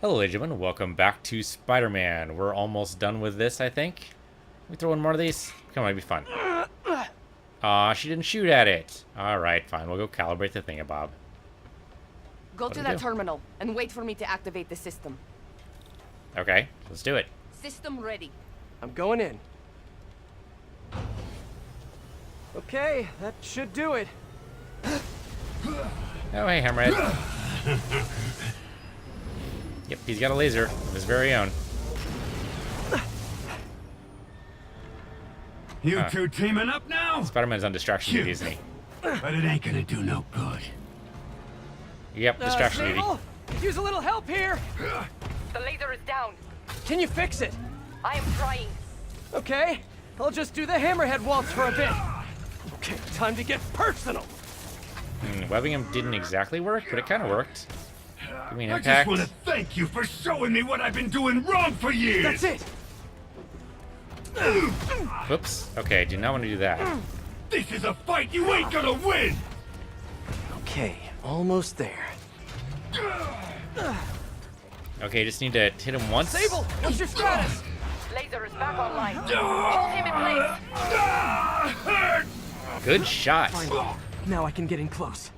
Hello, ladies and gentlemen. Welcome back to Spider-Man. We're almost done with this, I think. Can we throw in more of these? Come on, it'd be fun. Aw, she didn't shoot at it. Alright, fine. We'll go calibrate the thingabob. Go to that terminal and wait for me to activate the system. Okay, let's do it. System ready. I'm going in. Okay, that should do it. Oh, hey, Hammerhead. Yep, he's got a laser of his very own. You two teaming up now? Spider-Man's on distraction duty, isn't he? But it ain't gonna do no good. Yep, distraction duty. Sable, use a little help here. The laser is down. Can you fix it? I am trying. Okay, I'll just do the hammerhead waltz for a bit. Okay, time to get personal. Webbing him didn't exactly work, but it kind of worked. Give me an I impact. just want to thank you for showing me what I've been doing wrong for years. That's it. Whoops. Okay, do not want to do that. This is a fight you ain't gonna win. Okay, almost there. Okay, just need to hit him once. Sable, what's your status? Laser is back online. Hold him in place. Hurt. Good shot. Finally, now I can get in close.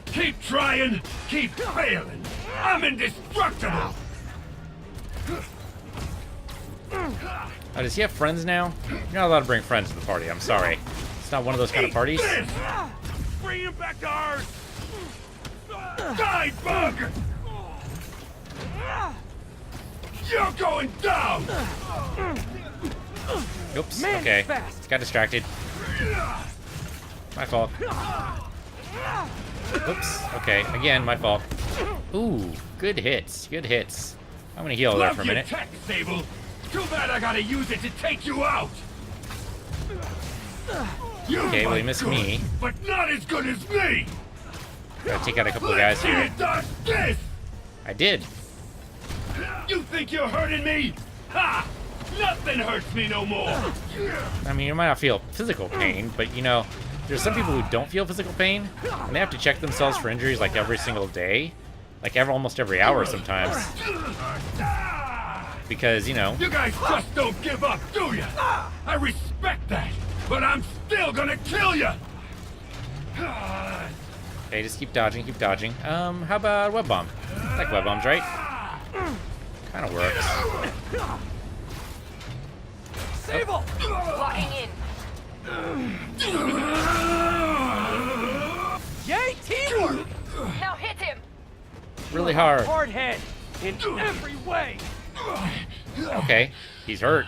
Keep trying, keep failing. I'm indestructible. Oh, does he have friends now? You're not allowed to bring friends to the party. I'm sorry. It's not one of those kind of parties. This. Bring him back to Earth. Die, bug. You're going down. Oops. Man, Okay. fast. Got distracted. My fault. Oops. Okay. Again, my fault. Ooh, good hits. Good hits. I'm gonna heal there Love for a your minute. tech, Sable. Too bad I gotta use it to take you out. You Okay, well, he fight missed good, me. but not as good as me. Gotta take out a couple of Let's guys see here. you dodge this. I did. You think you're hurting me? Ha! Nothing hurts me no more. I mean, you might not feel physical pain, but you know, there's some people who don't feel physical pain, and they have to check themselves for injuries like every single day, like almost every hour sometimes, because you know. You guys just don't give up, do ya? I respect that, but I'm still gonna kill ya. Okay, just keep dodging, keep dodging. How about web bomb? I like web bombs, right? Kind of works. Sable! Locking in. Yay, teamwork! Now hit him. Really hard. Hard head in every way. Okay, he's hurt.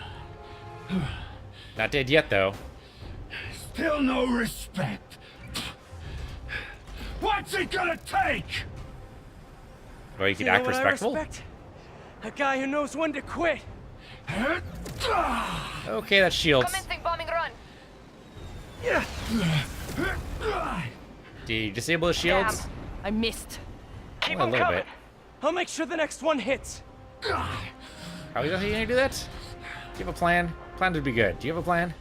Not dead yet, though. Still no respect. What's it gonna take? Well, you could You know act what I respectful. respect? A guy who knows when to quit. Okay, that's shields. Commencing bombing run. Did you disable his shields? Damn, I missed. Only a little bit. I'll make sure the next one hits. How exactly are you gonna do that? Do you have a plan? Plan would be good. Do you have a plan?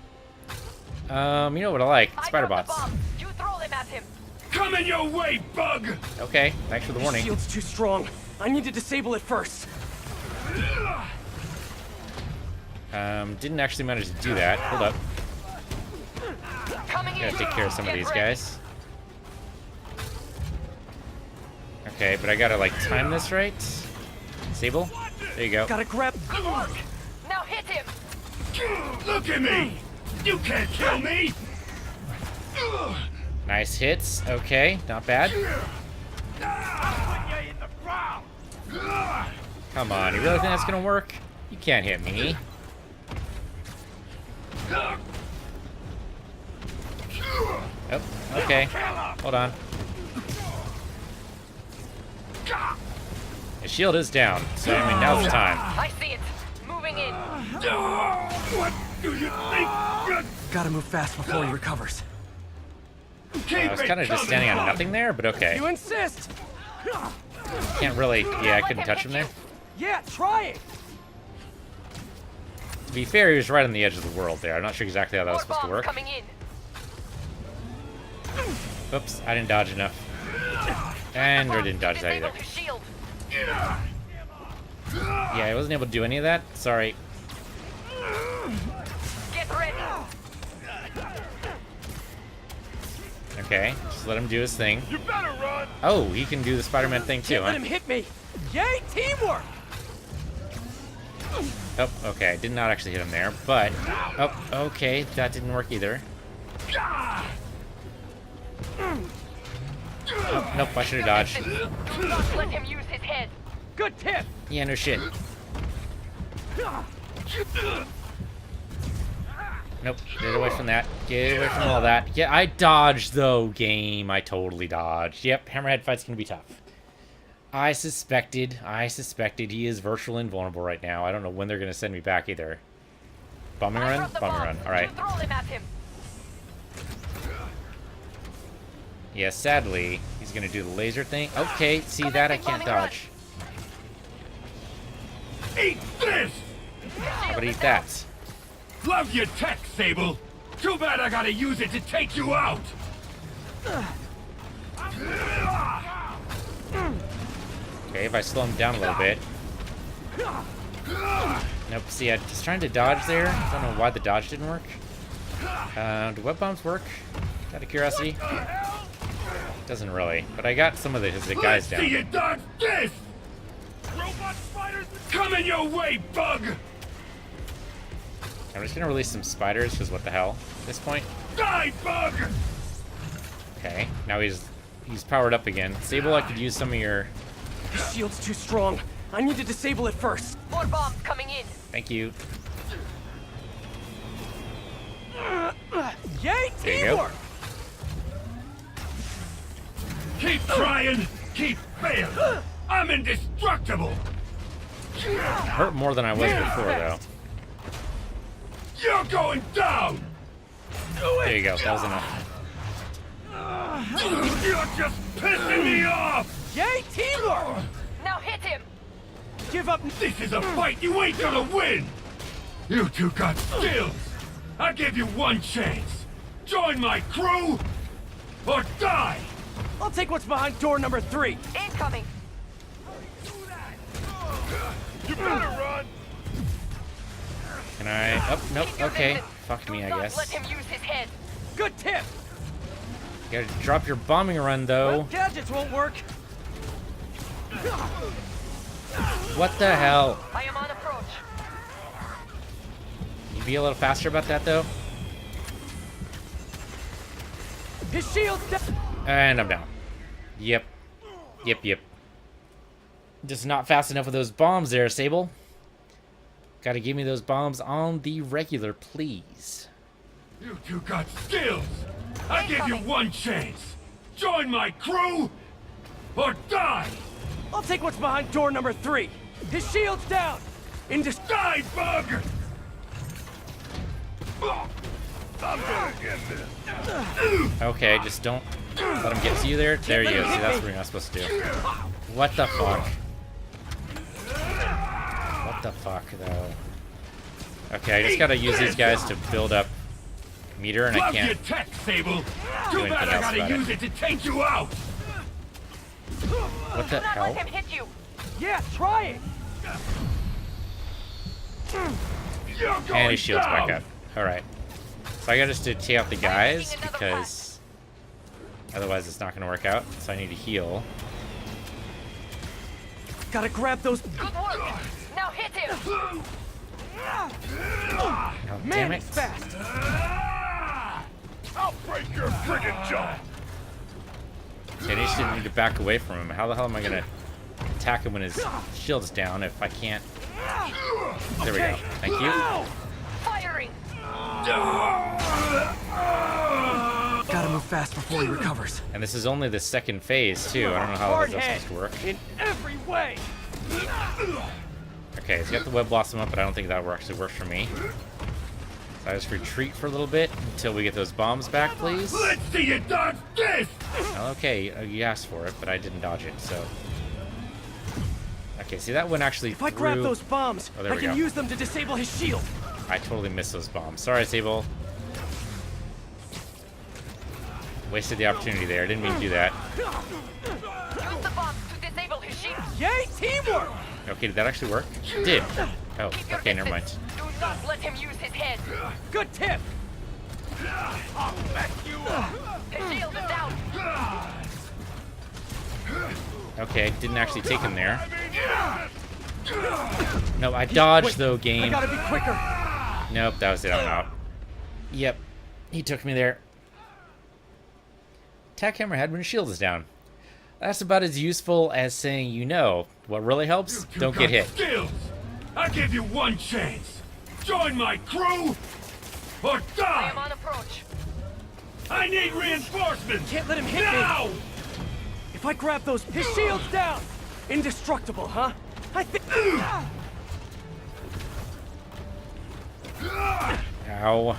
You know what I like? Spider I dropped bots. the bomb. You throw them at him. Coming your way, bug. Okay, thanks for the warning. Shield's too strong. I need to disable it first. Didn't actually manage to do that. Hold up. Coming in. Gotta take care of some of Get these ready. guys. Okay, but I gotta like time this right. Sable. There you go. Gotta grab. Good work. Now hit him. Look at me. You can't kill me. Nice hits. Okay, not bad. Come on, you really think that's gonna work? You can't hit me. Oh, okay. Hold on. His shield is down, so I mean now's the time. I see it. Moving in. What do you think? Gotta move fast before he recovers. I was kind of just standing on nothing there, but okay. You insist? Can't really. Yeah, I couldn't touch him there. Yeah, try it. To be fair, he was right on the edge of the world there. I'm not sure exactly how that was More supposed to bombs work. coming in. Oops, I didn't dodge enough. And I didn't dodge that either. Disable his shield. Yeah, I wasn't able to do any of that. Sorry. Get ready. Okay, just let him do his thing. You better run. Oh, he can do the Spider-Man thing too, Can't let huh? him hit me. Yay, teamwork! Oh, okay, I did not actually hit him there, but... Oh, okay, that didn't work either. Oh, nope, I should have dodged. Do not let him use his head. Good tip. Yeah, no shit. Nope, get away from that. Get away from all that. Yeah, I dodged, though, game. I totally dodged. Yep, Hammerhead fight's gonna be tough. I suspected he is virtually invulnerable right now. I don't know when they're gonna send me back either. Bombing I run? dropped the Bombing bomb. run. Alright. You throw him at him. Yeah, sadly, he's gonna do the laser thing. Okay, see that? I can't dodge. Eat this! How about eat that? Love your tech, Sable. Too bad I gotta use it to take you out. Okay, if I slow him down a little bit. Nope, see, I was trying to dodge there. I don't know why the dodge didn't work. Do web bombs work? Out of curiosity? Doesn't really, but I got some of the guys Let's see you down. dodge this! Robot spiders coming your way, bug! I'm just gonna release some spiders, because what the hell at this point? Die, bug! Okay, now he's powered up again. Sable, I could use some of your... His shield's too strong. I need to disable it first. More bombs coming in. Thank you. Yay, There you go. teamwork! Keep trying, keep failing. I'm indestructible. Hurt more than I was before, though. You're going down. There you go, that was enough. You're just pissing me off. Yay, teamwork! Now hit him. Give up. This is a fight you ain't gonna win. You two got skills. I give you one chance. Join my crew or die. I'll take what's behind door number 3. Incoming. You better run. Can I... Oh, nope, Keep your okay. distance. Fuck me, I Do not guess. let him use his head. Good tip. You gotta drop your bombing run, Well, though. gadgets won't work. What the hell? I am on approach. You be a little faster about that, though? His shield's down. And I'm down. Yep. Yep. Just not fast enough with those bombs there, Sable. Gotta give me those bombs on the regular, please. You two got skills. I give you one chance. Join my crew or die. I'll take what's behind door number 3. His shield's down. Die, bug. I'm gonna get this. Okay, just don't let him get to you there. There you go. See, that's what you're not supposed to do. What the fuck? What the fuck, though? Okay, I just gotta use these guys to build up meter, and I Love your can't. tech, Sable. do Too anything bad I else gotta about use it to take you out. What the Do not hell? let him hit you. Yeah, try it. You're And going his shield's down. back up. Alright. So I gotta just to take out the guys, because otherwise it's not gonna work out. So I need to heal. Gotta grab those. Good work. Now hit him. Oh, Man, damn it. he's fast. I'll break your friggin' jaw. Okay, I just didn't need to back away from him. How the hell am I gonna attack him when his shield's down if I can't? There we go. Thank you. Firing. Gotta move fast before he recovers. And this is only the second phase, too. I don't know how Hard that's head. supposed to work. In every way. Okay, he's got the web blossom up, but I don't think that actually works for me. So I just retreat for a little bit until we get those bombs back, please. Let's see you dodge this. Okay, you asked for it, but I didn't dodge it, so... Okay, see, that one actually If I grab threw- those bombs, Oh, there I we can go. use them to disable his shield. I totally missed those bombs. Sorry, Sable. Wasted the opportunity there. Didn't mean to do that. Use the bombs to disable his shield. Yay, teamwork! Okay, did that actually work? It did. Oh, Keep your okay, never mind. distance. Do not let him use his head. Good tip! I'll mess you up. His shield is down. Okay, didn't actually take him there. No, I dodged Wait, though, I game. gotta be quicker. Nope, that was it. I'm out. Yep, he took me there. Attack Hammerhead when your shield is down. That's about as useful as saying you know. What really helps? You Don't get got hit. Skills. I give you one chance. Join my crew or I die. am on approach. I need reinforcements. Can't let him hit me. now. If I grab those, his shield's down. Indestructible, huh? I think. Ow.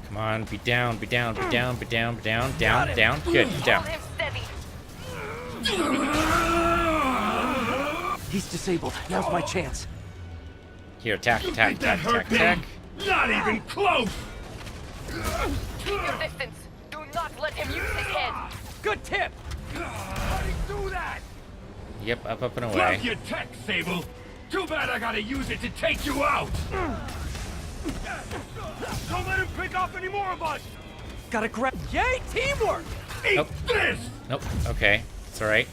Come on, be down, be down, be down, be down, be down, down, down. Good, down. Hold him steady. He's disabled. Now's my chance. Here, attack, You attack, think that attack, attack, hurt me? attack. Not even close. Keep your distance. Do not let him use his head. Good tip. How do you do that? Yep, up, up, and away. Love your tech, Sable. Too bad I gotta use it to take you out. Don't let him pick off any more of us. Gotta grab. Yay, teamwork! Eat Nope. this. Nope, okay. It's alright.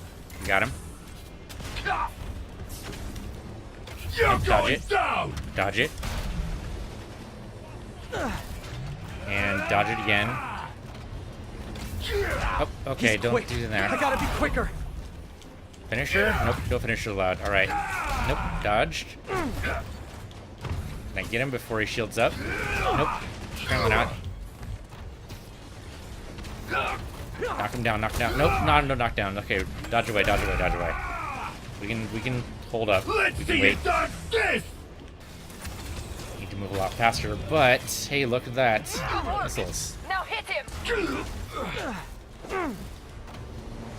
Got him. You're Dodge going it. down. Dodge it. And dodge it again. Oh, okay, He's don't quick. do I that. gotta be quicker. Finisher? Nope, don't finish her loud. Alright. Nope, dodged. Can I get him before he shields up? Nope. Apparently not. Knock him down, knock him down. Nope, no knockdown. Okay, dodge away, dodge away, dodge away. We can hold up. Let's We see can you wait. dodge this. Need to move a lot faster, but hey, look at that. Good work. Missiles. Now hit him.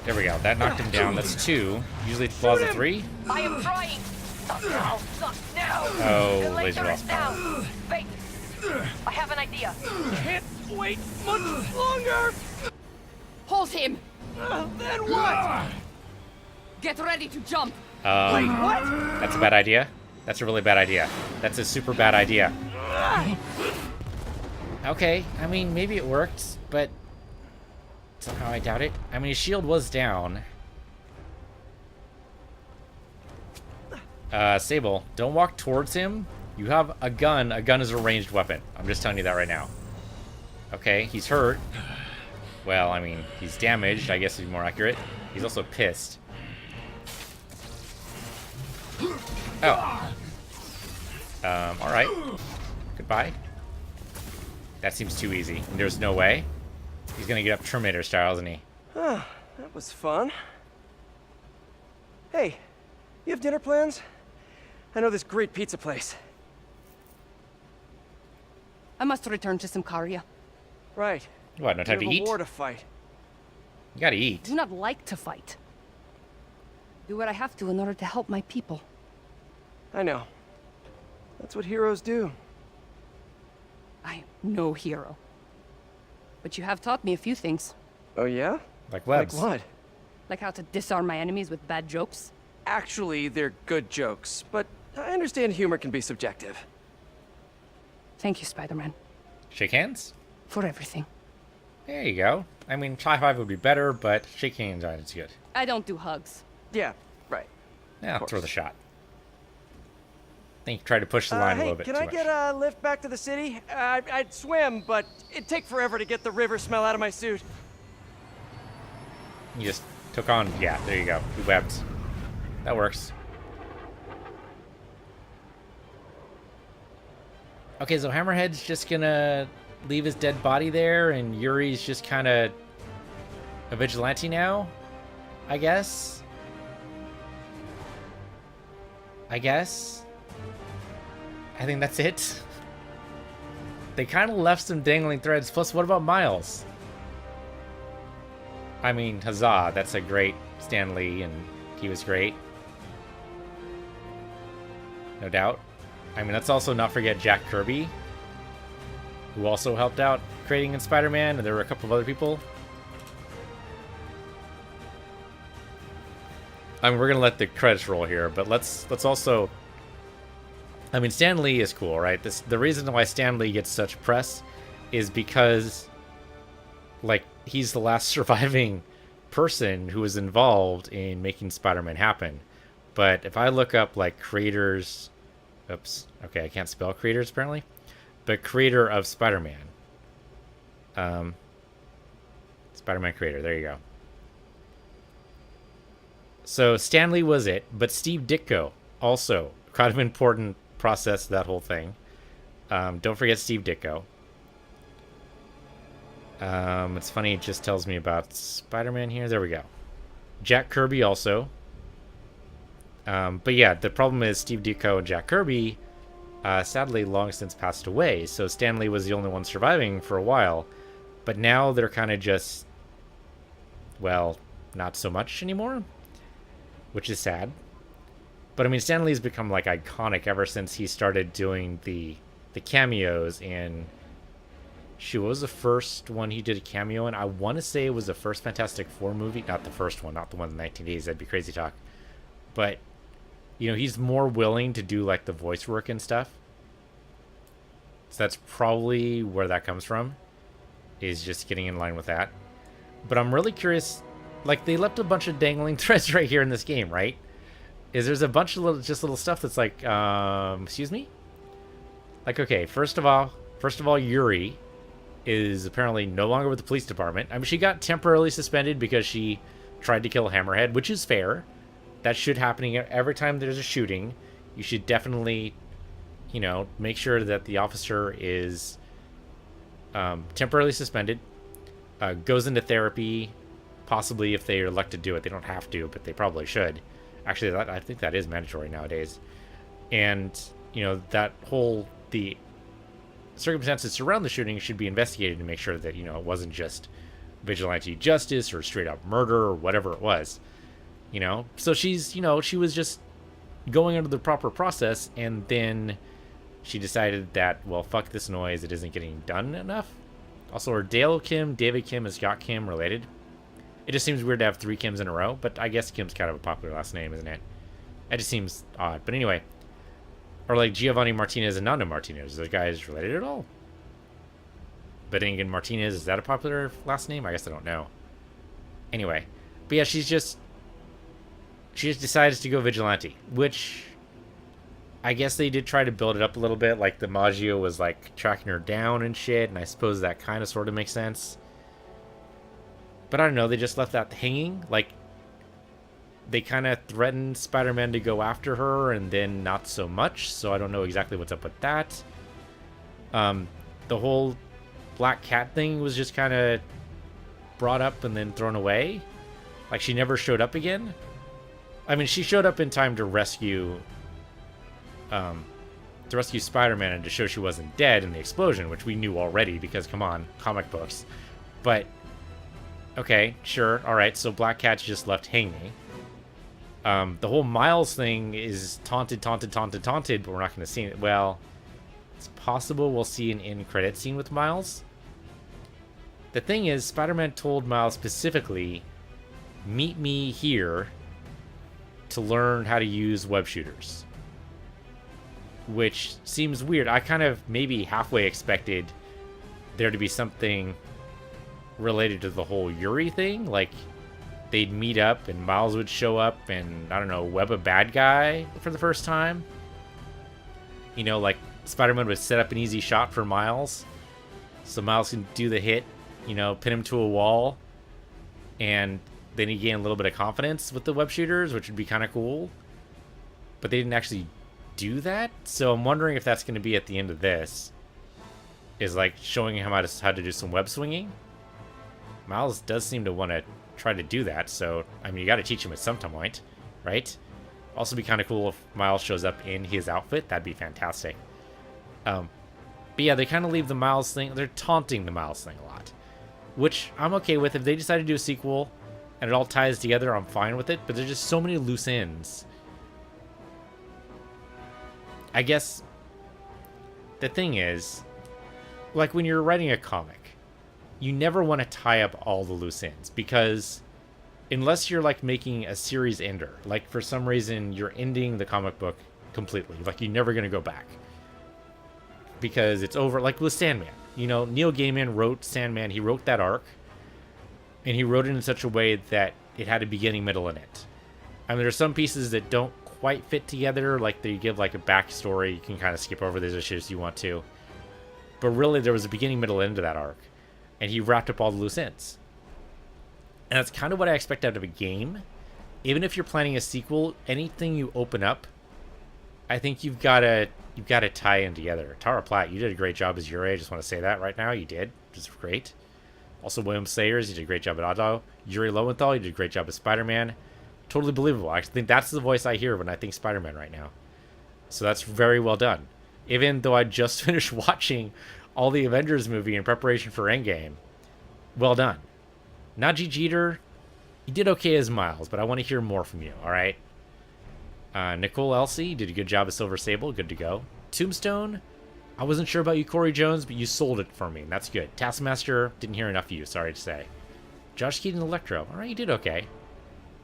There we go. That knocked him down. That's 2. Usually it flaws a 3. I am trying. Not now. Not now. Oh, the laser laser is lost down. Wait. I have an idea. Can't wait much longer. Hold him. Then what? Get ready to jump. Wait, what? That's a bad idea. That's a really bad idea. That's a super bad idea. Okay, I mean, maybe it worked, but somehow I doubt it. I mean, his shield was down. Sable, don't walk towards him. You have a gun. A gun is a ranged weapon. I'm just telling you that right now. Okay, he's hurt. Well, I mean, he's damaged, I guess to be more accurate. He's also pissed. Oh. Alright. Goodbye. That seems too easy. There's no way. He's gonna get up Terminator style, isn't he? That was fun. Hey, you have dinner plans? I know this great pizza place. I must return to Simcaria. Right. What, no time to You have a eat? war to fight. You gotta I eat. do not like to fight. Do what I have to in order to help my people. I know. That's what heroes do. I am no hero. But you have taught me a few things. Oh yeah? Like webs. Like what? Like how to disarm my enemies with bad jokes. Actually, they're good jokes, but I understand humor can be subjective. Thank you, Spider-Man, Shake hands? for everything. There you go. I mean, high five would be better, but shake hands, alright, it's good. I don't do hugs. Yeah, right. Yeah, course. throw the shot. I think you tried to push the line a Hey, little bit can too I much. get a lift back to the city? I'd swim, but it'd take forever to get the river smell out of my suit. You just took on... Yeah, there you go. You webbed. That works. Okay, so Hammerhead's just gonna leave his dead body there, and Yuri's just kind of a vigilante now, I guess? I think that's it. They kind of left some dangling threads. Plus, what about Miles? I mean, huzzah, that's a great Stan Lee, and he was great. No doubt. I mean, let's also not forget Jack Kirby, who also helped out creating in Spider-Man, and there were a couple of other people. I mean, we're gonna let the credits roll here, but let's also. I mean, Stan Lee is cool, right? The reason why Stan Lee gets such press is because, like, he's the last surviving person who was involved in making Spider-Man happen. But if I look up, like, creators... Oops. Okay, I can't spell creators, apparently. But creator of Spider-Man. Spider-Man creator. There you go. So Stan Lee was it, but Steve Ditko also kind of important process that whole thing. Don't forget Steve Ditko. It's funny, it just tells me about Spider-Man here. There we go. Jack Kirby also. But yeah, the problem is Steve Ditko and Jack Kirby sadly long since passed away. So Stan Lee was the only one surviving for a while. But now they're kind of just, well, not so much anymore. Which is sad. But I mean, Stan Lee's become like iconic ever since he started doing the cameos in... Shoot, what was the first one he did a cameo in? I want to say it was the first Fantastic Four movie. Not the first one, not the one in the 1980s. That'd be crazy talk. But, you know, he's more willing to do like the voice work and stuff. So that's probably where that comes from. Is just getting in line with that. But I'm really curious. Like, they left a bunch of dangling threads right here in this game, right? There's a bunch of little stuff that's like, excuse me? Like, okay, first of all, Yuri is apparently no longer with the police department. I mean, she got temporarily suspended because she tried to kill Hammerhead, which is fair. That should happen every time there's a shooting. You should definitely, you know, make sure that the officer is temporarily suspended, goes into therapy, possibly if they elect to do it. They don't have to, but they probably should. Actually, I think that is mandatory nowadays. And, you know, the circumstances surrounding the shooting should be investigated to make sure that, you know, it wasn't just vigilante justice or straight up murder or whatever it was. You know? So she's, you know, she was just going under the proper process, and then she decided that, well, fuck this noise, it isn't getting done enough. Also, are Dale Kim, David Kim, and Scott Kim related? It just seems weird to have 3 Kims in a row, but I guess Kim's kind of a popular last name, isn't it? It just seems odd. But anyway, or like Giovanni Martinez and Nando Martinez. Are those guys related at all? Bennigan Martinez, is that a popular last name? I guess I don't know. Anyway, but yeah, she just decides to go vigilante, which I guess they did try to build it up a little bit. Like the Maggio was like tracking her down and shit, and I suppose that kind of sort of makes sense. But I don't know, they just left that hanging. Like, they kind of threatened Spider-Man to go after her, and then not so much. So I don't know exactly what's up with that. The whole Black Cat thing was just kind of brought up and then thrown away. Like, she never showed up again. I mean, she showed up in time to rescue Spider-Man and to show she wasn't dead in the explosion, which we knew already because, come on, comic books. But... okay, sure, alright, so Black Cat's just left hanging. The whole Miles thing is taunted, but we're not going to see it. Well, it's possible we'll see an end-credit scene with Miles. The thing is, Spider-Man told Miles specifically, meet me here to learn how to use web shooters. Which seems weird. I kind of maybe halfway expected there to be something related to the whole Yuri thing, like they'd meet up and Miles would show up and, I don't know, web a bad guy for the first time. You know, like Spider-Man would set up an easy shot for Miles so Miles can do the hit, you know, pin him to a wall, and then he gained a little bit of confidence with the web shooters, which would be kind of cool. But they didn't actually do that, so I'm wondering if that's going to be at the end of this, is like showing him how to do some web swinging. Miles does seem to want to try to do that, so, I mean, you got to teach him at some point, right? Also be kind of cool if Miles shows up in his outfit. That'd be fantastic. But yeah, they kind of leave the Miles thing, they're taunting the Miles thing a lot, which I'm okay with. If they decide to do a sequel and it all ties together, I'm fine with it, but there's just so many loose ends. I guess the thing is, like when you're writing a comic, you never want to tie up all the loose ends, because unless you're like making a series ender, like for some reason you're ending the comic book completely, like you're never going to go back because it's over. Like with Sandman, you know, Neil Gaiman wrote Sandman, he wrote that arc, and he wrote it in such a way that it had a beginning, middle, and end. I mean, there's some pieces that don't quite fit together, like they give like a backstory. You can kind of skip over those issues if you want to, but really there was a beginning, middle, and end to that arc, and he wrapped up all the loose ends. And that's kind of what I expect out of a game. Even if you're planning a sequel, anything you open up, I think you've got to tie in together. Tara Platt, you did a great job as Yuri. I just want to say that right now. You did. Which is great. Also, William Sayers, you did a great job at Otto. Yuri Lowenthal, you did a great job as Spider-Man. Totally believable. I think that's the voice I hear when I think Spider-Man right now. So that's very well done. Even though I just finished watching all the Avengers movie in preparation for Endgame, well done. Najee Jeter, you did okay as Miles, but I want to hear more from you, all right? Nicole Elsie did a good job as Silver Sable, good to go. Tombstone, I wasn't sure about you, Corey Jones, but you sold it for me, and that's good. Taskmaster, didn't hear enough of you, sorry to say. Josh Keaton Electro, all right, you did okay.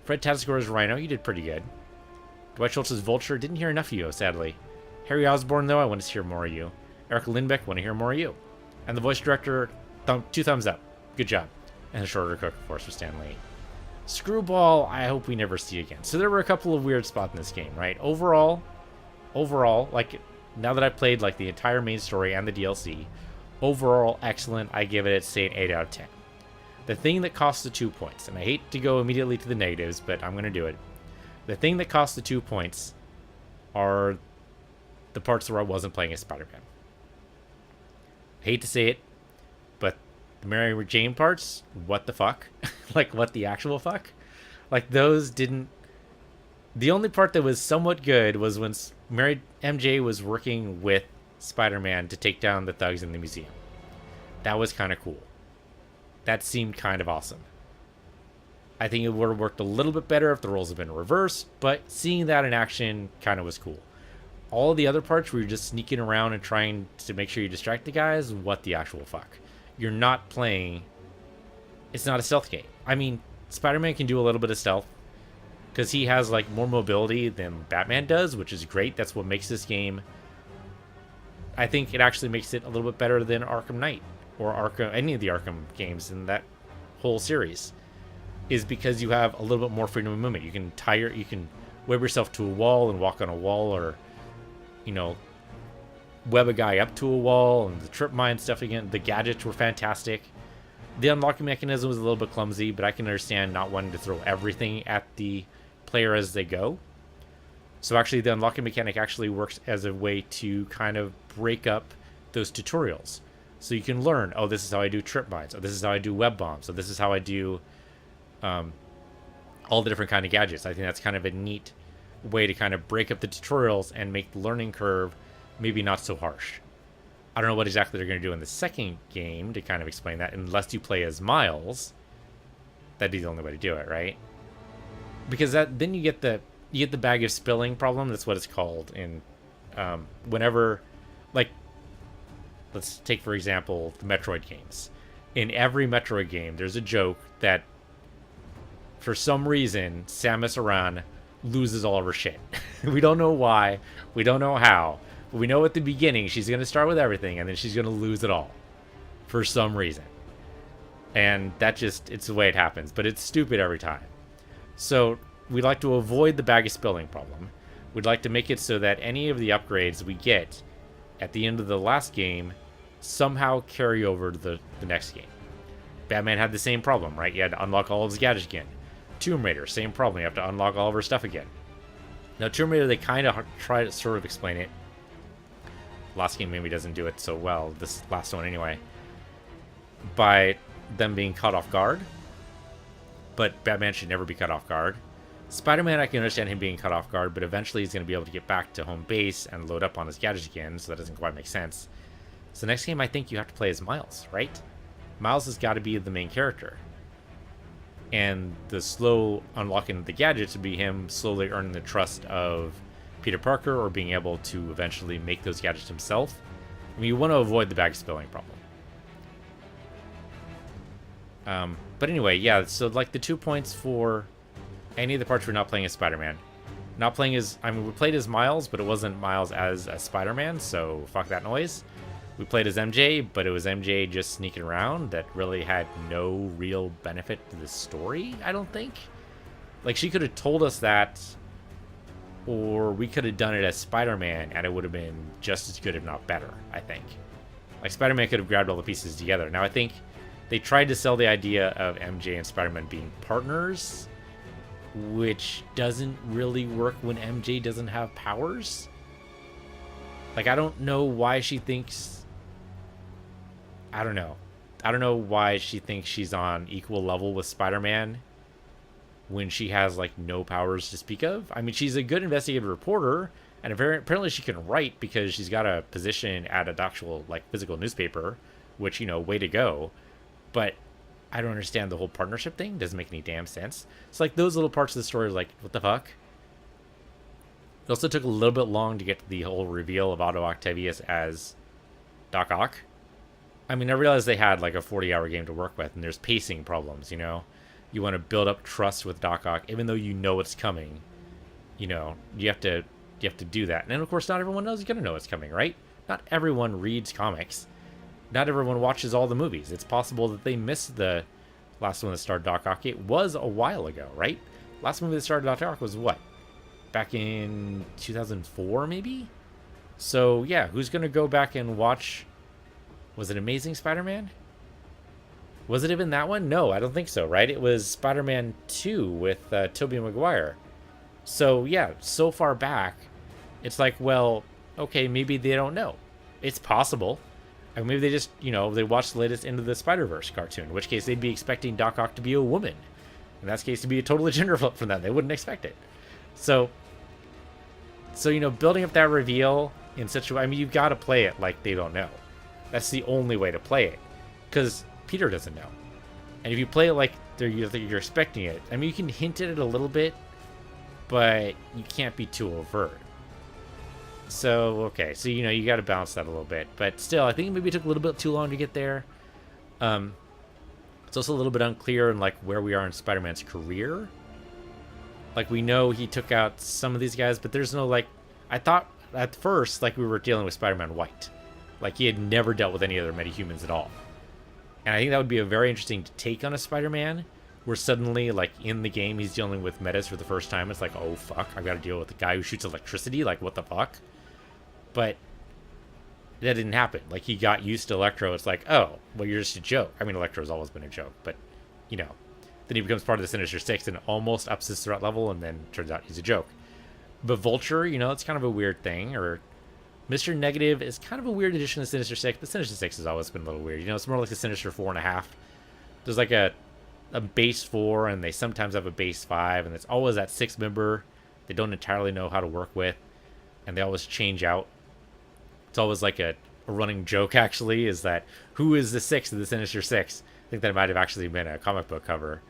Fred Tatascore's Rhino, you did pretty good. Dwight Schultz's Vulture, didn't hear enough of you, sadly. Harry Osborn, though, I want to hear more of you. Erica Lindbeck, want to hear more of you. And the voice director, 2 thumbs up, good job. And the shorter cook, of course, for Stan Lee. Screwball, I hope we never see again. So there were a couple of weird spots in this game, right? Overall, like, now that I've played, like, the entire main story and the DLC, overall, excellent. I give it, say, an 8 out of 10. The thing that costs the 2 points, and I hate to go immediately to the negatives, but I'm going to do it. The thing that costs the 2 points are the parts where I wasn't playing as Spider-Man. I hate to say it, but the Mary Jane parts, what the fuck? Like, what the actual fuck? Like, those didn't... The only part that was somewhat good was when Mary MJ was working with Spider-Man to take down the thugs in the museum. That was kind of cool. That seemed kind of awesome. I think it would have worked a little bit better if the roles had been reversed, but seeing that in action kind of was cool. All of the other parts where you're just sneaking around and trying to make sure you distract the guys, what the actual fuck? You're not playing... It's not a stealth game. I mean, Spider-Man can do a little bit of stealth because he has, like, more mobility than Batman does, which is great. That's what makes this game... I think it actually makes it a little bit better than Arkham Knight or Arkham, any of the Arkham games in that whole series, is because you have a little bit more freedom of movement. You can you can web yourself to a wall and walk on a wall, or, you know, web a guy up to a wall, and the trip mine stuff again. The gadgets were fantastic. The unlocking mechanism was a little bit clumsy, but I can understand not wanting to throw everything at the player as they go. So actually, the unlocking mechanic actually works as a way to kind of break up those tutorials. So you can learn, oh, this is how I do trip mines. Oh, this is how I do web bombs. So this is how I do all the different kind of gadgets. I think that's kind of a neat way to kind of break up the tutorials and make the learning curve maybe not so harsh. I don't know what exactly they're going to do in the second game to kind of explain that, unless you play as Miles. That'd be the only way to do it, right? Because then you get the bag of spilling problem. That's what it's called. In whenever, like, let's take for example the Metroid games. In every Metroid game, there's a joke that for some reason Samus Aran loses all of her shit. We don't know why. We don't know how. But we know at the beginning she's going to start with everything, and then she's going to lose it all for some reason. And that just, it's the way it happens. But it's stupid every time. So we'd like to avoid the bag of spilling problem. We'd like to make it so that any of the upgrades we get at the end of the last game somehow carry over to the next game. Batman had the same problem, right? You had to unlock all of his gadgets again. Tomb Raider, same problem. You have to unlock all of her stuff again. Now, Tomb Raider, they kind of try to sort of explain it. Last game maybe doesn't do it so well. This last one anyway. By them being caught off guard. But Batman should never be caught off guard. Spider-Man, I can understand him being caught off guard, but eventually he's going to be able to get back to home base and load up on his gadgets again, so that doesn't quite make sense. So next game, I think you have to play as Miles, right? Miles has got to be the main character. And the slow unlocking of the gadgets would be him slowly earning the trust of Peter Parker, or being able to eventually make those gadgets himself. I mean, you want to avoid the bag spilling problem. But anyway, yeah, so like the 2 points for any of the parts we're not playing as Spider-Man. Not playing as, I mean, we played as Miles, but it wasn't Miles as a Spider-Man, so fuck that noise. We played as MJ, but it was MJ just sneaking around that really had no real benefit to the story, I don't think. Like, she could have told us that, or we could have done it as Spider-Man, and it would have been just as good, if not better, I think. Like, Spider-Man could have grabbed all the pieces together. Now, I think they tried to sell the idea of MJ and Spider-Man being partners, which doesn't really work when MJ doesn't have powers. Like, I don't know why she thinks... I don't know. I don't know why she thinks she's on equal level with Spider-Man when she has, like, no powers to speak of. I mean, she's a good investigative reporter, and apparently she can write because she's got a position at an actual, like, physical newspaper, which, you know, way to go. But I don't understand the whole partnership thing. Doesn't make any damn sense. It's like those little parts of the story are like, what the fuck? It also took a little bit long to get to the whole reveal of Otto Octavius as Doc Ock. I mean, I realized they had like a 40-hour game to work with, and there's pacing problems, you know? You want to build up trust with Doc Ock, even though you know it's coming. You know, you have to do that. And then, of course, not everyone knows you're going to know it's coming, right? Not everyone reads comics. Not everyone watches all the movies. It's possible that they missed the last one that starred Doc Ock. It was a while ago, right? Last movie that starred Doc Ock was what? Back in 2004, maybe? So, yeah, who's going to go back and watch... Was it Amazing Spider-Man? Was it even that one? No, I don't think so, right? It was Spider-Man 2 with Tobey Maguire. So, yeah, so far back, it's like, well, okay, maybe they don't know. It's possible. I mean, maybe they just, you know, they watched the latest Into the Spider-Verse cartoon, in which case they'd be expecting Doc Ock to be a woman. In that case, to be a totally gender flip from that. They wouldn't expect it. So, you know, building up that reveal in such a way, I mean, you've got to play it like they don't know. That's the only way to play it. Because Peter doesn't know. And if you play it like you're expecting it, I mean, you can hint at it a little bit, but you can't be too overt. So, okay. So, you know, you got to balance that a little bit. But still, I think maybe it took a little bit too long to get there. It's also a little bit unclear in, like, where we are in Spider-Man's career. Like, we know he took out some of these guys, but there's no, like... I thought, at first, like, we were dealing with Spider-Man White. Like, he had never dealt with any other metahumans at all. And I think that would be a very interesting take on a Spider-Man, where suddenly, like, in the game, he's dealing with metas for the first time. It's like, oh, fuck, I've got to deal with the guy who shoots electricity. Like, what the fuck? But that didn't happen. Like, he got used to Electro. It's like, oh, well, you're just a joke. I mean, Electro's always been a joke, but, you know. Then he becomes part of the Sinister Six and almost ups his threat level, and then turns out he's a joke. But Vulture, you know, it's kind of a weird thing, or... Mr. Negative is kind of a weird addition to Sinister Six. The Sinister Six has always been a little weird. You know, it's more like a Sinister 4.5. There's like a base 4, and they sometimes have a base 5, and it's always that 6-member they don't entirely know how to work with, and they always change out. It's always like a running joke, actually, is that who is the 6th of the Sinister Six? I think that might have actually been a comic book cover.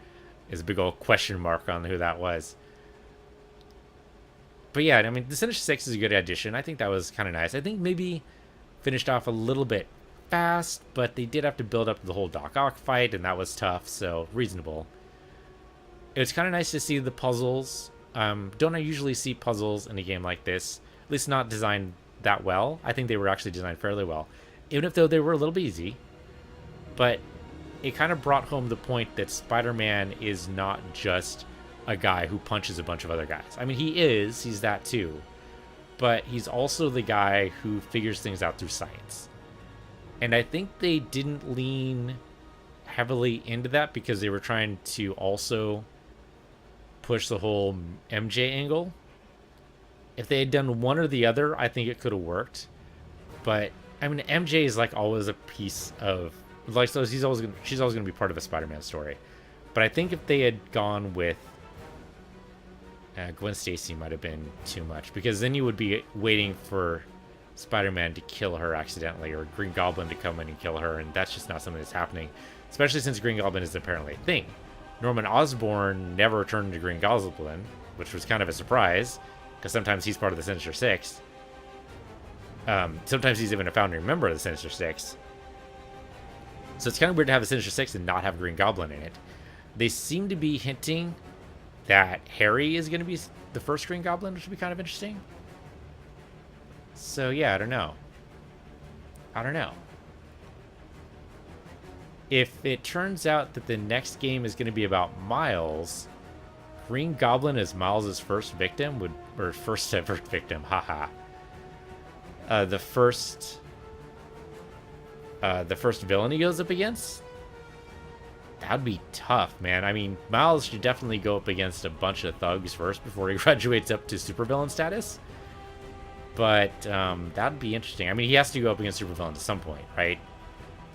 Is a big old question mark on who that was. But yeah, I mean, the Sinister Six is a good addition. I think that was kind of nice. I think maybe finished off a little bit fast, but they did have to build up the whole Doc Ock fight, and that was tough, so reasonable. It was kind of nice to see the puzzles. Don't I usually see puzzles in a game like this? At least not designed that well. I think they were actually designed fairly well. Even if, though, they were a little bit easy. But it kind of brought home the point that Spider-Man is not just... a guy who punches a bunch of other guys. I mean, he's that too. But he's also the guy who figures things out through science. And I think they didn't lean heavily into that because they were trying to also push the whole MJ angle. If they had done one or the other, I think it could have worked. But, I mean, MJ is like always a piece of... like, so she's always going to be part of a Spider-Man story. But I think if they had gone with Gwen Stacy might have been too much, because then you would be waiting for Spider-Man to kill her accidentally, or Green Goblin to come in and kill her, and that's just not something that's happening, especially since Green Goblin is apparently a thing. Norman Osborn never turned to Green Goblin, which was kind of a surprise, because sometimes he's part of the Sinister Six. Sometimes he's even a founding member of the Sinister Six. So it's kind of weird to have the Sinister Six and not have Green Goblin in it. They seem to be hinting that Harry is going to be the first Green Goblin, which would be kind of interesting. So yeah, I don't know. If it turns out that the next game is going to be about Miles, Green Goblin as Miles' first victim or first ever victim, haha. The first villain he goes up against, that'd be tough, man. I mean, Miles should definitely go up against a bunch of thugs first before he graduates up to supervillain status. But that'd be interesting. I mean, he has to go up against supervillain at some point, right?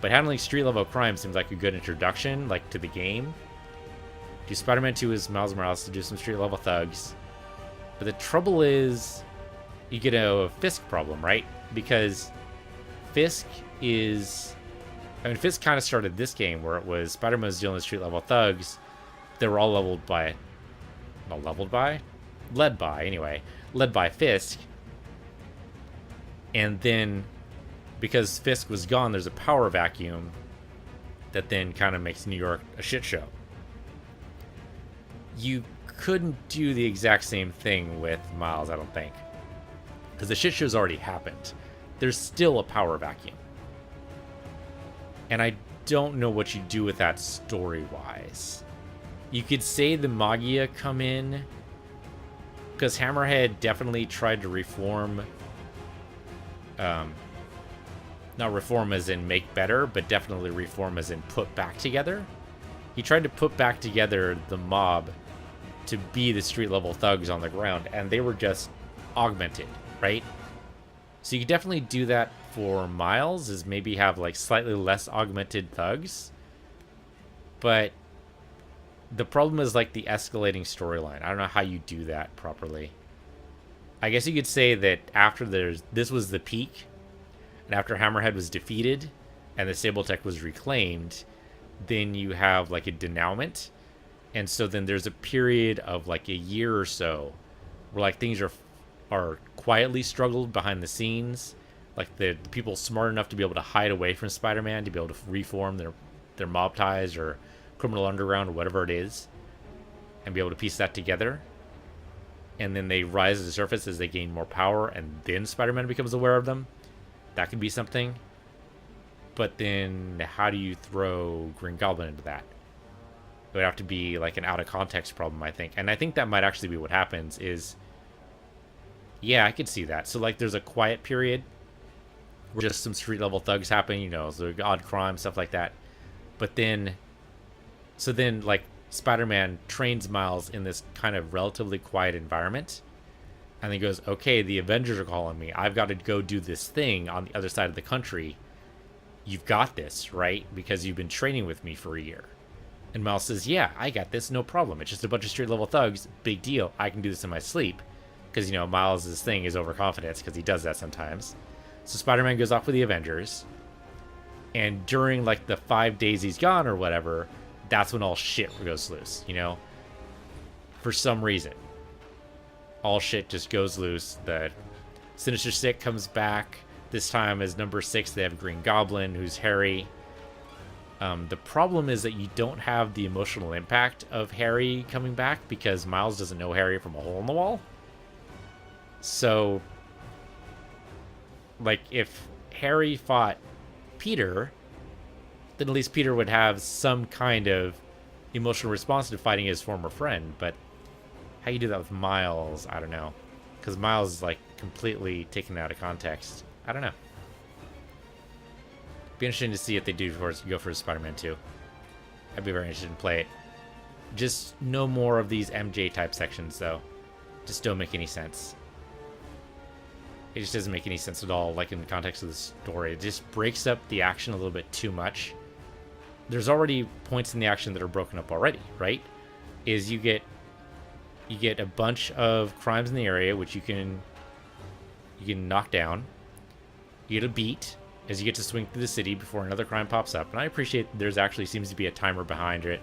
But handling street-level crime seems like a good introduction, like, to the game. Do Spider-Man 2 as Miles Morales to do some street-level thugs. But the trouble is, you get a Fisk problem, right? Because Fisk is... I mean, Fisk kind of started this game where it was Spider-Man was dealing with street-level thugs. They were all led by, led by Fisk. And then, because Fisk was gone, there's a power vacuum that then kind of makes New York a shit show. You couldn't do the exact same thing with Miles, I don't think. Because the shit show's already happened. There's still a power vacuum. And I don't know what you do with that story-wise. You could say the Magia come in, because Hammerhead definitely tried to reform... not reform as in make better, but definitely reform as in put back together. He tried to put back together the mob to be the street level thugs on the ground, and they were just augmented, right? So you could definitely do that for Miles, is maybe have like slightly less augmented thugs. But the problem is like the escalating storyline. I don't know how you do that properly. I guess you could say that after this was the peak, and after Hammerhead was defeated and the Sabletech was reclaimed, then you have like a denouement. And so then there's a period of like a year or so where like things are quietly struggled behind the scenes. Like the people smart enough to be able to hide away from Spider-Man, to be able to reform their mob ties or criminal underground or whatever it is, and be able to piece that together. And then they rise to the surface as they gain more power, and then Spider-Man becomes aware of them. That could be something. But then how do you throw Green Goblin into that? It would have to be like an out-of-context problem, I think. And I think that might actually be what happens is... Yeah, I could see that. So, like, there's a quiet period where just some street-level thugs happen, you know, so odd crime, stuff like that. But then... So then, like, Spider-Man trains Miles in this kind of relatively quiet environment. And he goes, okay, the Avengers are calling me. I've got to go do this thing on the other side of the country. You've got this, right? Because you've been training with me for a year. And Miles says, yeah, I got this, no problem. It's just a bunch of street-level thugs. Big deal. I can do this in my sleep. Because, you know, Miles' thing is overconfidence, because he does that sometimes. So Spider-Man goes off with the Avengers. And during, like, the 5 days he's gone or whatever, that's when all shit goes loose, you know? For some reason. All shit just goes loose. The Sinister Six comes back. This time as number 6, they have Green Goblin, who's Harry. The problem is that you don't have the emotional impact of Harry coming back because Miles doesn't know Harry from a hole in the wall. So, like, if Harry fought Peter, then at least Peter would have some kind of emotional response to fighting his former friend. But how you do that with Miles, I don't know. Because Miles is, like, completely taken out of context. I don't know. Be interesting to see if they do go for Spider-Man 2. I'd be very interested in play it. Just no more of these MJ type sections, though. Just don't make any sense. It just doesn't make any sense at all, like in the context of the story. It just breaks up the action a little bit too much. There's already points in the action that are broken up already, right? Is you get a bunch of crimes in the area, which you can knock down. You get a beat as you get to swing through the city before another crime pops up. And I appreciate there's actually seems to be a timer behind it,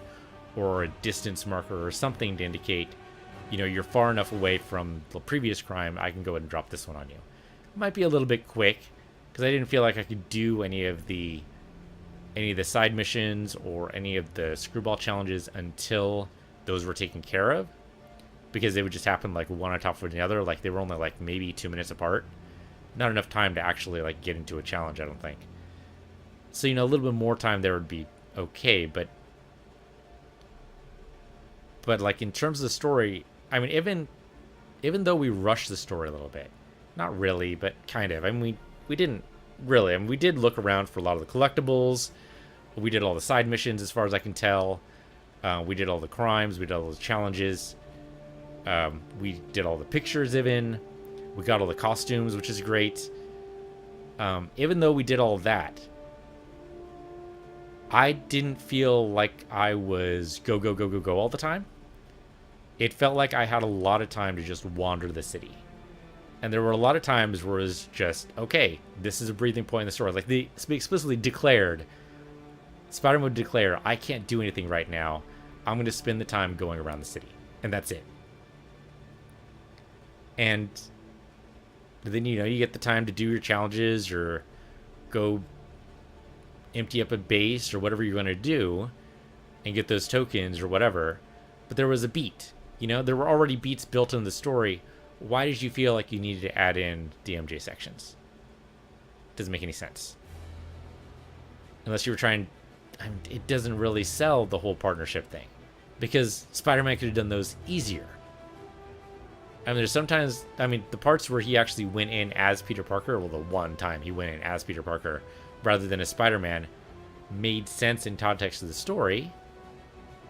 or a distance marker or something to indicate, you know, you're far enough away from the previous crime, I can go ahead and drop this one on you. It might be a little bit quick, because I didn't feel like I could do any of the any of the side missions or any of the screwball challenges until those were taken care of, because they would just happen like one on top of the other. Like they were only like maybe 2 minutes apart. Not enough time to actually like get into a challenge, I don't think. So, you know, a little bit more time there would be okay, but like in terms of the story, I mean, even though we rushed the story a little bit, not really, but kind of. I mean, we didn't really. I mean, we did look around for a lot of the collectibles. We did all the side missions, as far as I can tell. We did all the crimes. We did all the challenges. We did all the pictures even. We got all the costumes, which is great. Even though we did all of that, I didn't feel like I was go, go, go, go, go all the time. It felt like I had a lot of time to just wander the city. And there were a lot of times where it was just, okay, this is a breathing point in the story. Like, they explicitly declared, Spider-Man would declare, I can't do anything right now. I'm going to spend the time going around the city. And that's it. And then, you know, you get the time to do your challenges or go empty up a base or whatever you're going to do and get those tokens or whatever. But there was a beat. You know, there were already beats built in the story. Why did you feel like you needed to add in the MJ sections? Doesn't make any sense. Unless you were trying... I mean, it doesn't really sell the whole partnership thing. Because Spider-Man could have done those easier. I mean, there's sometimes... I mean, the parts where he actually went in as Peter Parker, well, the one time he went in as Peter Parker, rather than as Spider-Man, made sense in context of the story.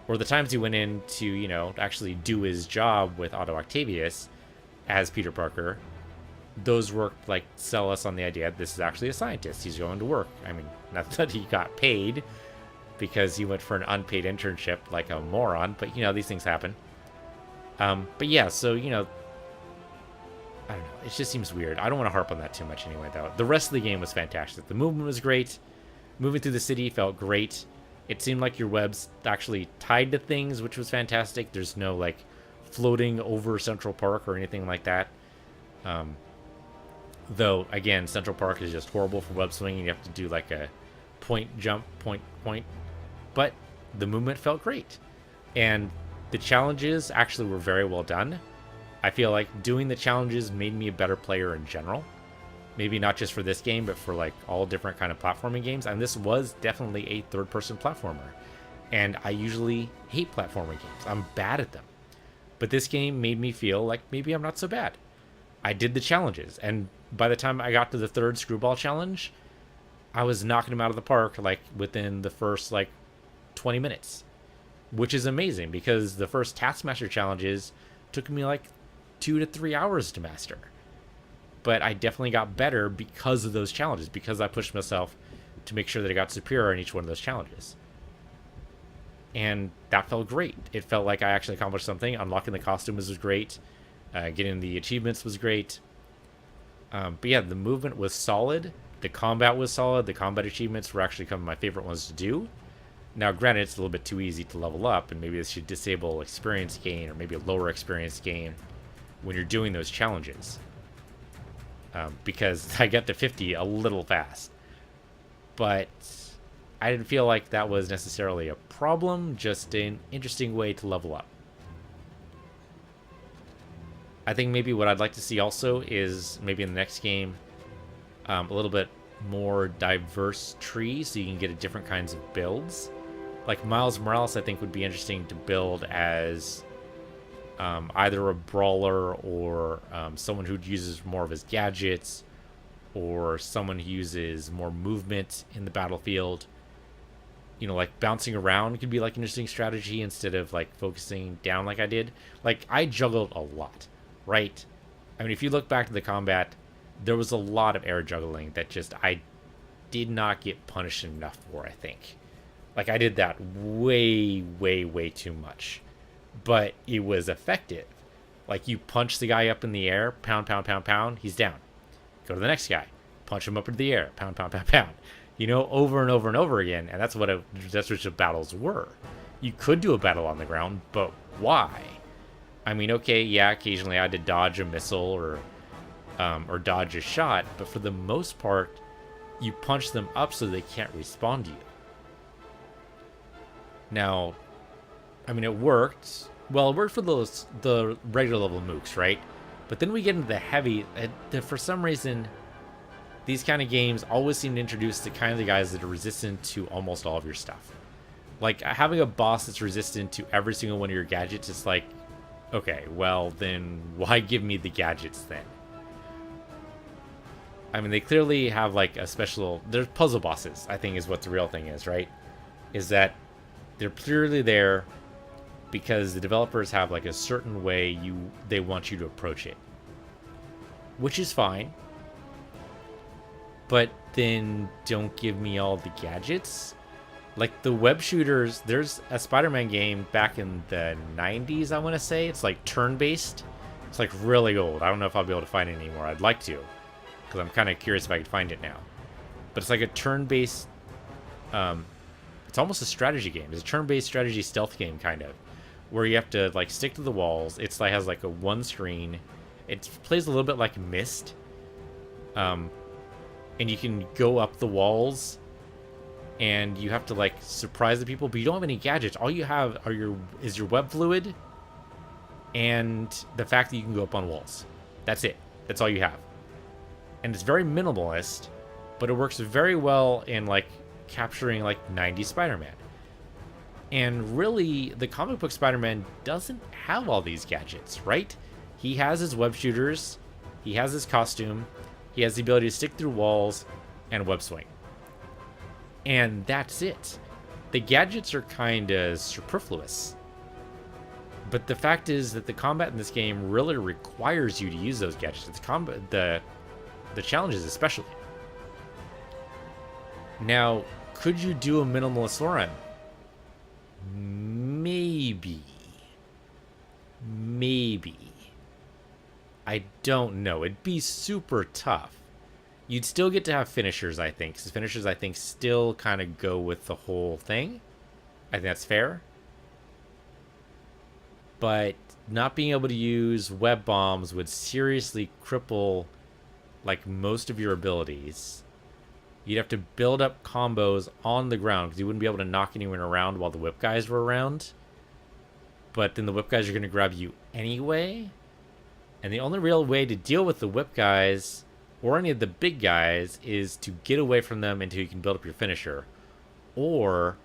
Or the times he went in to, you know, actually do his job with Otto Octavius as Peter Parker, those work, like, sell us on the idea this is actually a scientist. He's going to work. I mean, not that he got paid because he went for an unpaid internship like a moron, but, you know, these things happen. But yeah, so, you know, I don't know. It just seems weird. I don't want to harp on that too much anyway, though. The rest of the game was fantastic. The movement was great. Moving through the city felt great. It seemed like your web's actually tied to things, which was fantastic. There's no, like, floating over Central Park or anything like that. Though, again, Central Park is just horrible for web swinging. You have to do, like, a point, jump, point. But the movement felt great. And the challenges actually were very well done. I feel like doing the challenges made me a better player in general. Maybe not just for this game, but for like all different kind of platforming games. And this was definitely a third-person platformer. And I usually hate platforming games. I'm bad at them. But this game made me feel like maybe I'm not so bad. I did the challenges. And by the time I got to the third screwball challenge, I was knocking them out of the park like within the first like 20 minutes. Which is amazing because the first Taskmaster challenges took me like 2 to 3 hours to master. But I definitely got better because of those challenges, because I pushed myself to make sure that I got superior in each one of those challenges. And that felt great. It felt like I actually accomplished something. Unlocking the costumes was great. Getting the achievements was great. But yeah, the movement was solid. The combat was solid. The combat achievements were actually some of my favorite ones to do. Now, granted, it's a little bit too easy to level up, and maybe this should disable experience gain, or maybe a lower experience gain when you're doing those challenges. Because I got to 50 a little fast. But I didn't feel like that was necessarily a problem, just an interesting way to level up. I think maybe what I'd like to see also is maybe in the next game a little bit more diverse tree so you can get different kinds of builds. Like Miles Morales, I think would be interesting to build as either a brawler or someone who uses more of his gadgets, or someone who uses more movement in the battlefield. You know, like bouncing around could be like an interesting strategy instead of like focusing down like I did. Like I juggled a lot, right? I mean, if you look back to the combat, there was a lot of air juggling that just I did not get punished enough for, I think. Like I did that way too much. But it was effective. Like you punch the guy up in the air, pound, he's down. Go to the next guy, punch him up into the air, pound. You know, over and over and over again, and that's what the battles were. You could do a battle on the ground, but why? I mean, okay, yeah, occasionally I had to dodge a missile or dodge a shot, but for the most part, you punch them up so they can't respawn to you. Now, I mean, it worked. Well, it worked for the regular level mooks, right? But then we get into the heavy. For some reason, these kind of games always seem to introduce the kind of the guys that are resistant to almost all of your stuff. Like, having a boss that's resistant to every single one of your gadgets, it's like, okay, well, then why give me the gadgets then? I mean, they clearly have, like, a special... They're puzzle bosses, I think is what the real thing is, right? Is that they're clearly there because the developers have, like, a certain way they want you to approach it. Which is fine. But then don't give me all the gadgets. Like, the web shooters... There's a Spider-Man game back in the 90s, I want to say. It's, like, turn-based. It's, like, really old. I don't know if I'll be able to find it anymore. I'd like to. Because I'm kind of curious if I could find it now. But it's like a turn-based... it's almost a strategy game. It's a turn-based strategy stealth game, kind of. Where you have to, like, stick to the walls. It's like, has, like, a one screen. It plays a little bit like Myst. And you can go up the walls. And you have to, like, surprise the people. But you don't have any gadgets. All you have is your web fluid. And the fact that you can go up on walls. That's it. That's all you have. And it's very minimalist, but it works very well in, like, capturing, like, 90s Spider-Man. And really, the comic book Spider-Man doesn't have all these gadgets, right? He has his web shooters, he has his costume, he has the ability to stick through walls, and web swing. And that's it. The gadgets are kind of superfluous. But the fact is that the combat in this game really requires you to use those gadgets. The challenges especially. Now, could you do a minimalist run? Maybe. I don't know. It'd be super tough. You'd still get to have finishers, I think. Because finishers, I think, still kind of go with the whole thing. I think that's fair. But not being able to use web bombs would seriously cripple, like, most of your abilities. You'd have to build up combos on the ground because you wouldn't be able to knock anyone around while the whip guys were around. But then the whip guys are going to grab you anyway. And the only real way to deal with the whip guys or any of the big guys is to get away from them until you can build up your finisher. Or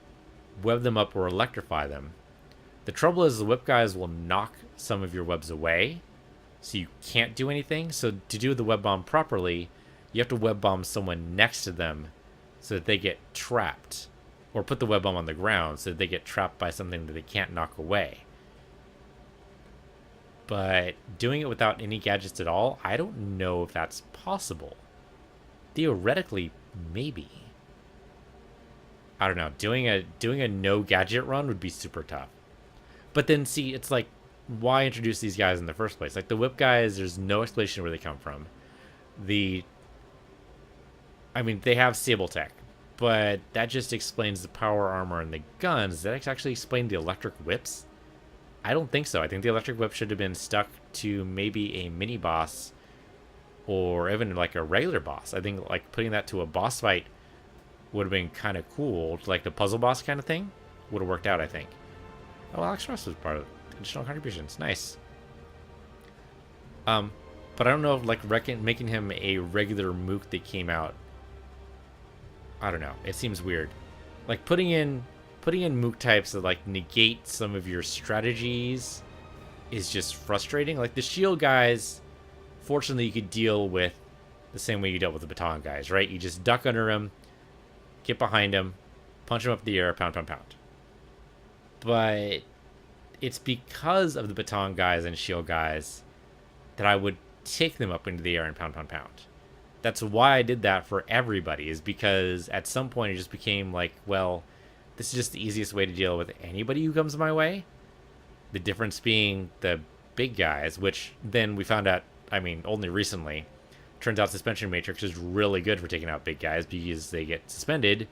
web them up or electrify them. The trouble is the whip guys will knock some of your webs away. So you can't do anything. So to do the web bomb properly, you have to web bomb someone next to them so that they get trapped. Or put the web bomb on the ground so that they get trapped by something that they can't knock away. But doing it without any gadgets at all, I don't know if that's possible. Theoretically, maybe. I don't know. Doing a no gadget run would be super tough. But then see, it's like, why introduce these guys in the first place? Like the whip guys, there's no explanation where they come from. I mean, they have Sable Tech, but that just explains the power armor and the guns. Does that actually explain the electric whips? I don't think so. I think the electric whip should have been stuck to maybe a mini boss or even like a regular boss. I think like putting that to a boss fight would have been kind of cool. Like the puzzle boss kind of thing would have worked out, I think. Oh, Alex Ross was part of it. Additional contributions. Nice. But I don't know if like making him a regular mook that came out. I don't know. It seems weird. Like putting in mook types that like negate some of your strategies is just frustrating. Like the shield guys, fortunately you could deal with the same way you dealt with the baton guys, right? You just duck under him, get behind him, punch him up in the air, pound, pound, pound. But it's because of the baton guys and shield guys that I would take them up into the air and pound, pound, pound. That's why I did that for everybody, is because at some point it just became like, well, this is just the easiest way to deal with anybody who comes my way. The difference being the big guys, which then we found out, I mean, only recently. Turns out Suspension Matrix is really good for taking out big guys because they get suspended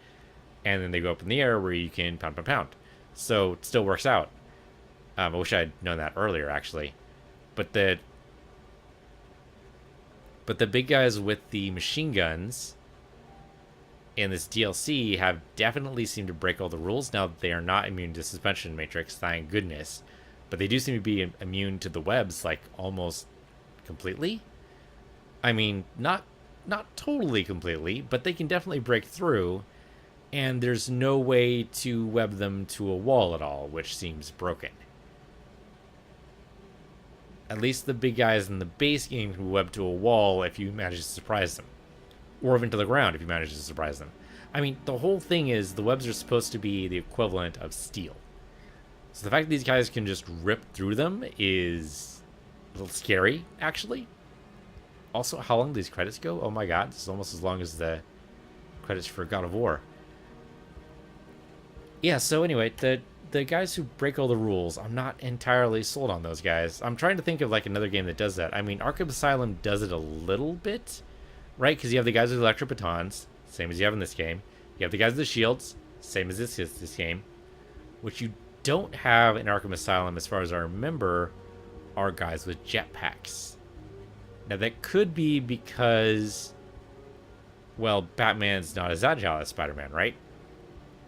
and then they go up in the air where you can pound, pound, pound. So it still works out. I wish I'd known that earlier, actually. But the big guys with the machine guns, in this DLC have definitely seemed to break all the rules. Now, they are not immune to suspension matrix, thank goodness. But they do seem to be immune to the webs, like, almost completely. I mean, not totally completely, but they can definitely break through. And there's no way to web them to a wall at all, which seems broken. At least the big guys in the base game can web to a wall if you manage to surprise them. Or even to the ground if you manage to surprise them. I mean, the whole thing is the webs are supposed to be the equivalent of steel. So the fact that these guys can just rip through them is a little scary, actually. Also, how long do these credits go? Oh my god, it's almost as long as the credits for God of War. Yeah, so anyway, the guys who break all the rules, I'm not entirely sold on those guys. I'm trying to think of like another game that does that. I mean, Arkham Asylum does it a little bit, right? Because you have the guys with electric batons, same as you have in this game. You have the guys with the shields, same as this game. What you don't have in Arkham Asylum, as far as I remember, are guys with jetpacks. Now, that could be because, well, Batman's not as agile as Spider-Man, right?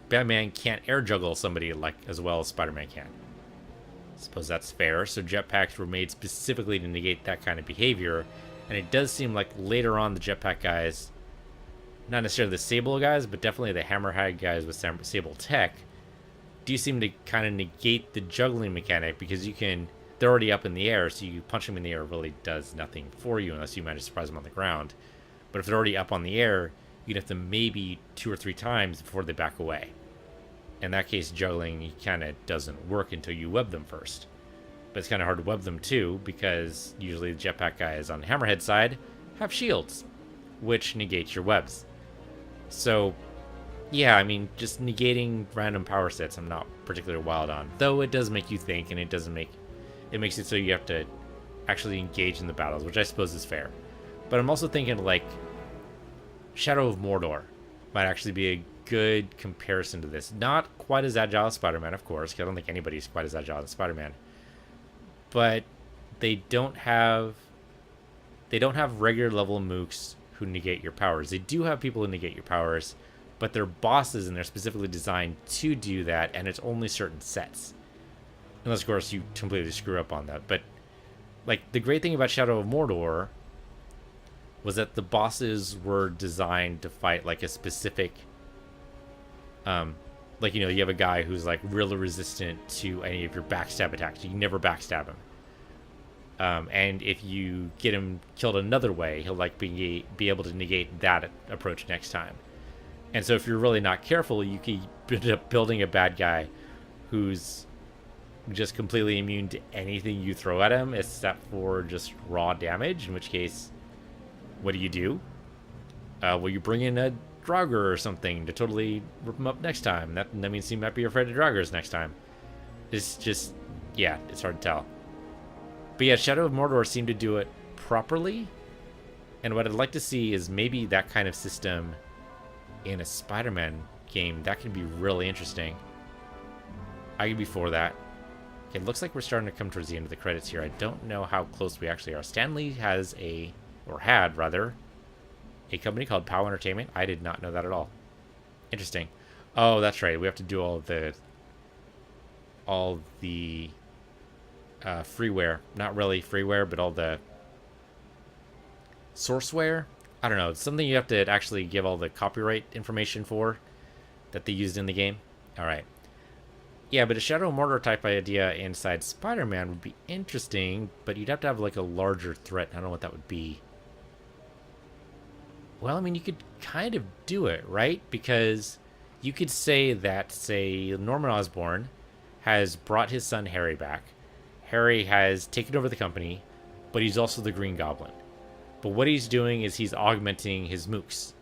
Batman can't air juggle somebody like as well as Spider-Man can. I suppose that's fair. So jetpacks were made specifically to negate that kind of behavior. And it does seem like later on the jetpack guys, not necessarily the Sable guys, but definitely the Hammerhead guys with Sable tech, do seem to kind of negate the juggling mechanic because they're already up in the air, so you punch them in the air really does nothing for you unless you manage to surprise them on the ground. But if they're already up on the air, you'd have to maybe 2 or 3 times before they back away. In that case, juggling kind of doesn't work until you web them first. But it's kind of hard to web them too, because usually the jetpack guys on the Hammerhead side have shields, which negates your webs. So, yeah, I mean, just negating random power sets I'm not particularly wild on. Though it does make you think, and it makes it so you have to actually engage in the battles, which I suppose is fair. But I'm also thinking, like, Shadow of Mordor might actually be a good comparison to this. Not quite as agile as Spider-Man, of course, because I don't think anybody's quite as agile as Spider-Man. But they don't have regular level mooks who negate your powers. They do have people who negate your powers, but they're bosses and they're specifically designed to do that, and it's only certain sets. Unless, of course, you completely screw up on that. But, like, the great thing about Shadow of Mordor was that the bosses were designed to fight, like, a specific... like, you know, you have a guy who's, like, really resistant to any of your backstab attacks. You can never backstab him. And if you get him killed another way, he'll, like, be able to negate that approach next time. And so if you're really not careful, you could end up building a bad guy who's just completely immune to anything you throw at him except for just raw damage, in which case, what do? Well, you bring in a Draugr or something to totally rip him up next time. That means he might be afraid of Draugrs next time. It's just, yeah, it's hard to tell. But yeah, Shadow of Mordor seemed to do it properly. And what I'd like to see is maybe that kind of system in a Spider-Man game. That could be really interesting. I could be for that. Okay, it looks like we're starting to come towards the end of the credits here. I don't know how close we actually are. Stanley has had a company called POW Entertainment. I did not know that at all. Interesting. Oh, that's right. We have to do all the freeware. Not really freeware, but all the sourceware. I don't know. It's something you have to actually give all the copyright information for that they used in the game. All right. Yeah, but a Shadow of Mordor type idea inside Spider-Man would be interesting, but you'd have to have like a larger threat. I don't know what that would be. Well, I mean, you could kind of do it, right? Because you could say that, say, Norman Osborn has brought his son Harry back. Harry has taken over the company, but he's also the Green Goblin. But what he's doing is he's augmenting his mooks.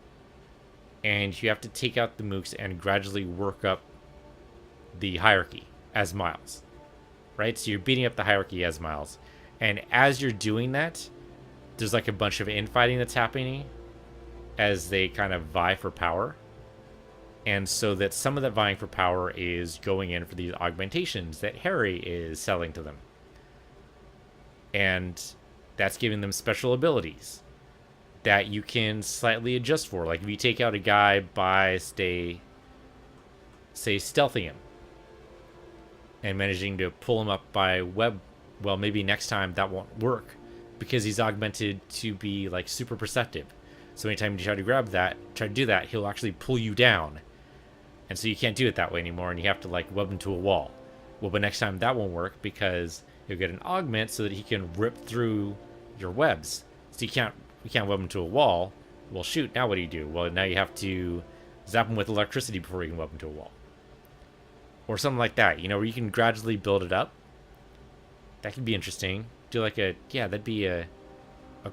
And you have to take out the mooks and gradually work up the hierarchy as Miles. Right? So you're beating up the hierarchy as Miles. And as you're doing that, there's like a bunch of infighting that's happening as they kind of vie for power. And so that some of that vying for power is going in for these augmentations that Harry is selling to them. And that's giving them special abilities. that you can slightly adjust for. Like if you take out a guy by, say, stealthing him and managing to pull him up by web, well, maybe next time that won't work because he's augmented to be like super perceptive. So anytime you try to do that, he'll actually pull you down. And so you can't do it that way anymore, and you have to like web him to a wall. Well, but next time that won't work because you'll get an augment so that he can rip through your webs. So you can't web him to a wall. Well, shoot, now what do? Well, now you have to zap him with electricity before you can web him to a wall. Or something like that, you know, where you can gradually build it up. That could be interesting. Do like that'd be a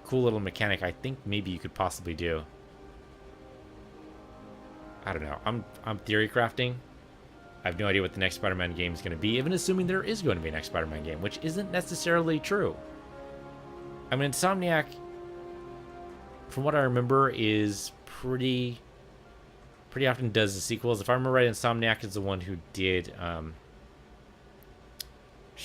cool little mechanic I think maybe you could possibly do. I don't know. I'm theory crafting. I have no idea what the next Spider-Man game is going to be, even assuming there is going to be a next Spider-Man game, which isn't necessarily true. I mean, Insomniac, from what I remember, is pretty often does the sequels. If I remember right, Insomniac is the one who did the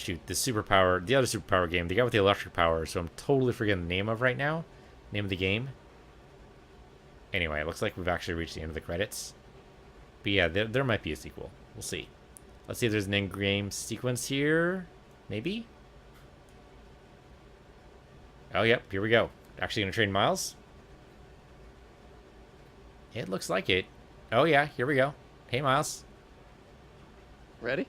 other superpower game, the guy with the electric power, so I'm totally forgetting the name of right now. Name of the game. Anyway, it looks like we've actually reached the end of the credits. But yeah, there might be a sequel. We'll see. Let's see if there's an in-game sequence here. Maybe? Oh, yep, here we go. Actually gonna trade Miles? It looks like it. Oh yeah, here we go. Hey, Miles. Ready?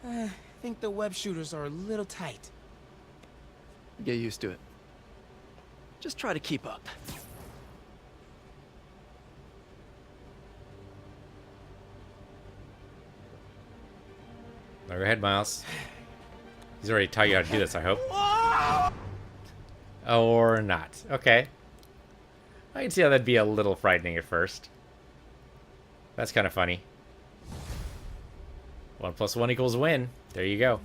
I think the web shooters are a little tight. Get used to it. Just try to keep up. Go ahead, Miles. He's already taught you how to do this, I hope. Or not. Okay. I can see how that'd be a little frightening at first. That's kind of funny. 1 + 1 = win. There you go.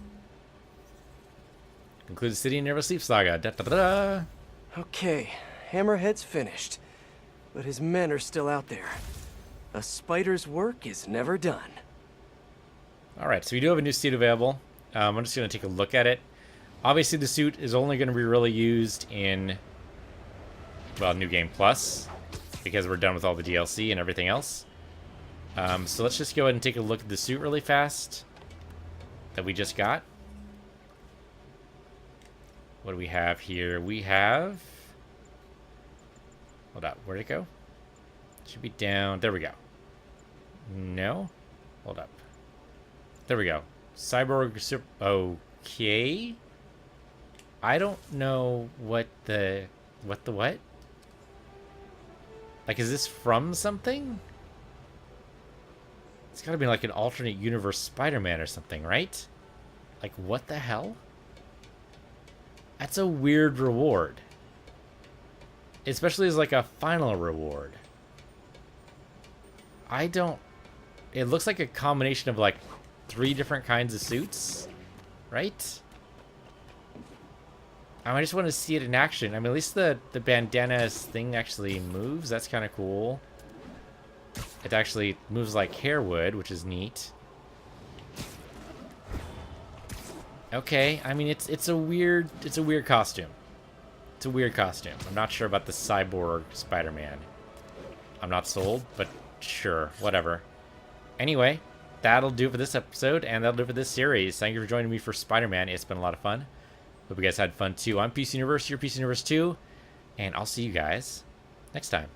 Conclude the City and Never Sleep saga. Da, da, da, da. Okay, Hammerhead's finished. But his men are still out there. A spider's work is never done. Alright, so we do have a new suit available. I'm just going to take a look at it. Obviously, the suit is only going to be really used in, well, New Game Plus, because we're done with all the DLC and everything else. So let's just go ahead and take a look at the suit really fast that we just got. What do we have here? We have... Hold up, where'd it go? Should be down. There we go. No? Hold up. There we go. Cyborg... Okay. I don't know what the... What? Like, is this from something? It's gotta be like an alternate universe Spider-Man or something, right? Like, what the hell? That's a weird reward. Especially as like a final reward. I don't... It looks like a combination of like 3 different kinds of suits, right? I just want to see it in action. I mean, at least the bandana thing actually moves. That's kind of cool. It actually moves like hair would, which is neat. Okay, I mean it's a weird costume. It's a weird costume. I'm not sure about the cyborg Spider-Man. I'm not sold, but sure, whatever. Anyway, that'll do it for this episode, and that'll do it for this series. Thank you for joining me for Spider-Man. It's been a lot of fun. Hope you guys had fun too. I'm Piece Universe, you're Piece Universe 2, and I'll see you guys next time.